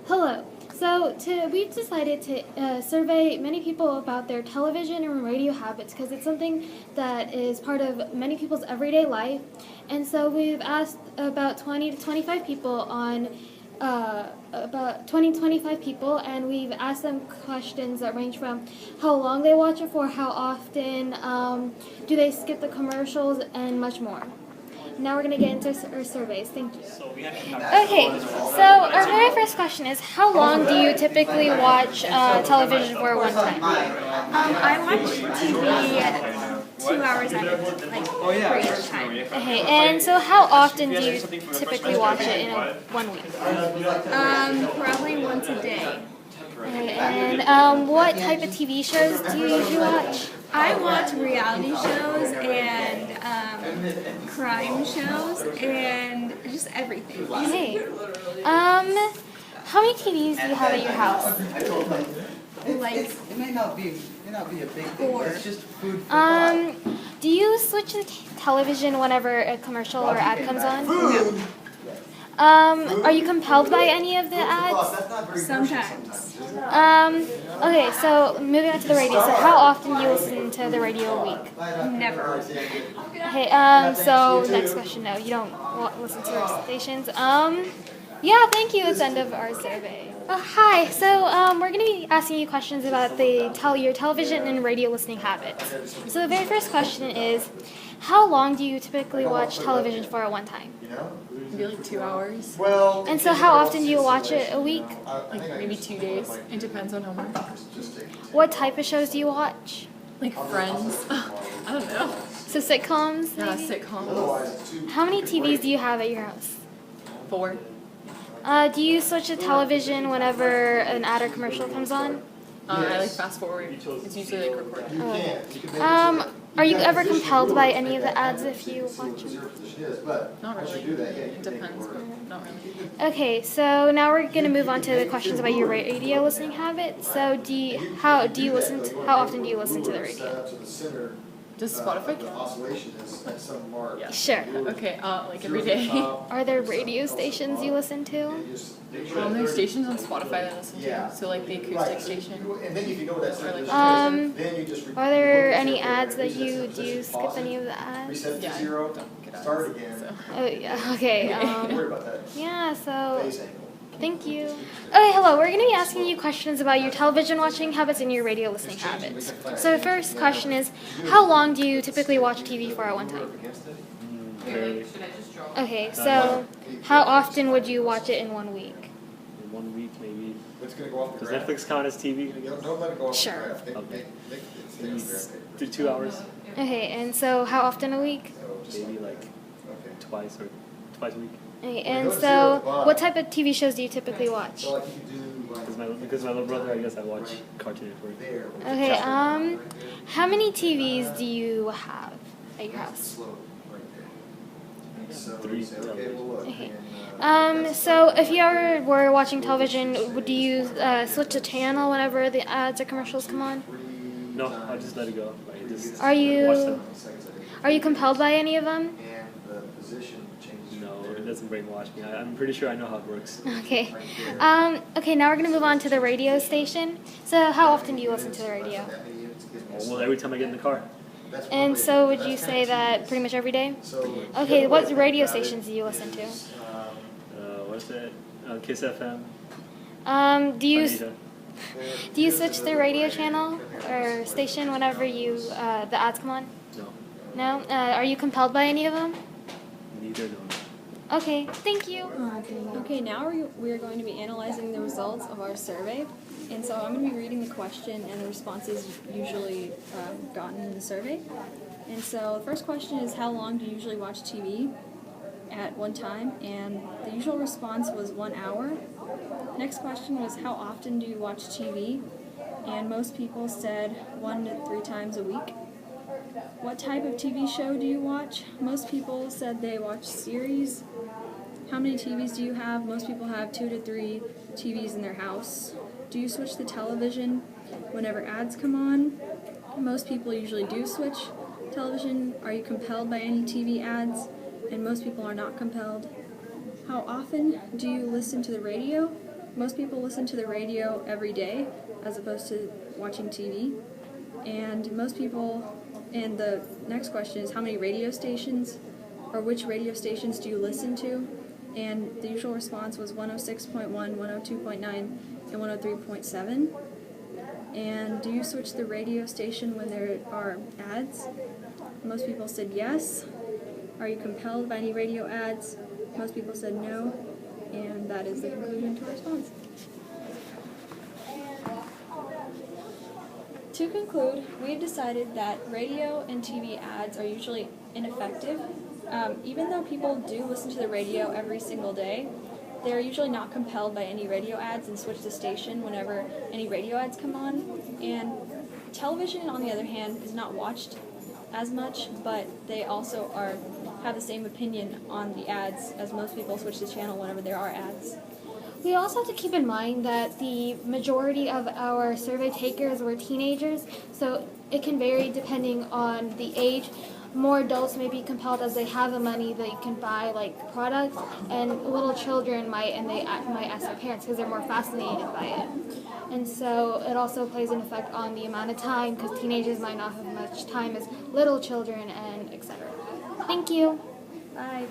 Hello. We decided to survey many people about their television and radio habits because it's something that is part of many people's everyday life. And so we've asked about 20 to 25 people about 20 to 25 people, and we've asked them questions that range from how long they watch it for, how often, do they skip the commercials, and much more. Now we're going to get into our surveys. Thank you. Okay, so our very first question is, how long do you typically watch television for one time? I watch TV 2 hours at a for each time. Okay, and so how often do you typically watch it in one week? Probably once a day. Okay, and what type of TV shows do you usually watch? I watch reality shows and crime shows and just everything. Okay, how many TVs do you have at your house? Like It may not be a big thing. Four. It's just food for thought. Do you switch the television whenever a commercial or ad comes on? Are you compelled by any of the ads? sometimes. Okay, so moving on to the radio. So how often do you listen to the radio a week? Never. Okay, so next question. No, you don't listen to the stations. Yeah, thank you. It's the end of our survey. Hi. So we're going to be asking you questions about your television and radio listening habits. So the very first question is, how long do you typically watch television for at one time? Maybe like 2 hours, And so how often do you watch it a week? like maybe 2 days. It depends on homework. What type of shows do you watch? Like Friends. I don't know. So sitcoms? Yeah, maybe? sitcoms. How many TVs do you have at your house? 4. Do you switch the television whenever an ad or commercial comes on? I like fast forward. It's usually like recorded. Are you ever compelled by any of the ads if you watch them? Not really. It depends, but not really. Okay, so now we're going to move on to the questions about your radio listening habits. So how often do you listen to the radio? Does Spotify count? Yeah. Sure. Okay, like every day. Are there radio stations you listen to? There's stations on Spotify that I listen to. So like the acoustic station. And then if you know what that Or like then you just Are there any ads that do you skip any of the ads? reset to Yeah, zero, don't get ads. start again. So. Oh yeah, okay. Don't worry about that. Yeah, so Phase angle. thank you. Okay, hello. We're going to be asking you questions about your television watching habits and your radio listening habits. So the first question is, how long do you typically watch TV for at one time? Okay, so how often would you watch it in 1 week? In 1 week, maybe. It's gonna go off the Does graph. Netflix count as TV? I guess. Don't let it go off Sure. the graph. Okay. It's the graph. Do 2 hours, Okay, and so how often a week? So just maybe like okay. twice a week. Okay, and so what type of TV shows do you typically watch? So like you could do like Because my little brother, I guess I watch Cartoon Network. there. Okay, how many TVs do you have at your house? Slow right there. So 3 you say, okay, well look. Okay. and, So if you ever were watching television, do you switch the channel whenever the ads or commercials come on? No, I just let it go. Like, just Are you- watch them. Are you compelled by any of them? And the position changes. No, it doesn't brainwash me. I'm pretty sure I know how it works. Okay. Okay, now we're going to move on to the radio station. So how often do you listen to the radio? Well, every time I get in the car. And so would you say that pretty much every day? Okay, what radio stations do you listen to? What's that? Kiss FM. Do you Anita. switch the radio channel or station whenever the ads come on? No, No? Are you compelled by any of them? neither no. Okay, thank you. Okay, now we're going to be analyzing the results of our survey. And so I'm going to be reading the question and the responses usually gotten in the survey. And so the first question is, how long do you usually watch TV at one time? And the usual response was 1 hour. Next question was, how often do you watch TV? And most people said 1 to 3 times a week. What type of TV show do you watch? Most people said they watch series. How many TVs do you have? Most people have 2 to 3 TVs in their house. Do you switch the television whenever ads come on? Most people usually do switch television. Are you compelled by any TV ads? And most people are not compelled. How often do you listen to the radio? most people listen to the radio every day as opposed to watching TV. And the next question is how many radio stations or which radio stations do you listen to? And the usual response was 106.1, 102.9, and 103.7. And do you switch the radio station when there are ads? Most people said yes. Are you compelled by any radio ads? Most people said no. And that is the conclusion to our response. To conclude, we've decided that radio and TV ads are usually ineffective. Even though people do listen to the radio every single day, they're usually not compelled by any radio ads and switch the station whenever any radio ads come on. And television, on the other hand, is not watched as much, but they also have the same opinion on the ads as most people switch the channel whenever there are ads. We also have to keep in mind that the majority of our survey takers were teenagers, so it can vary depending on the age. More adults may be compelled as they have the money they can buy like products, and little children might ask their parents because they're more fascinated by it. And so it also plays an effect on the amount of time because teenagers might not have much time as little children and etc. Thank you. Bye.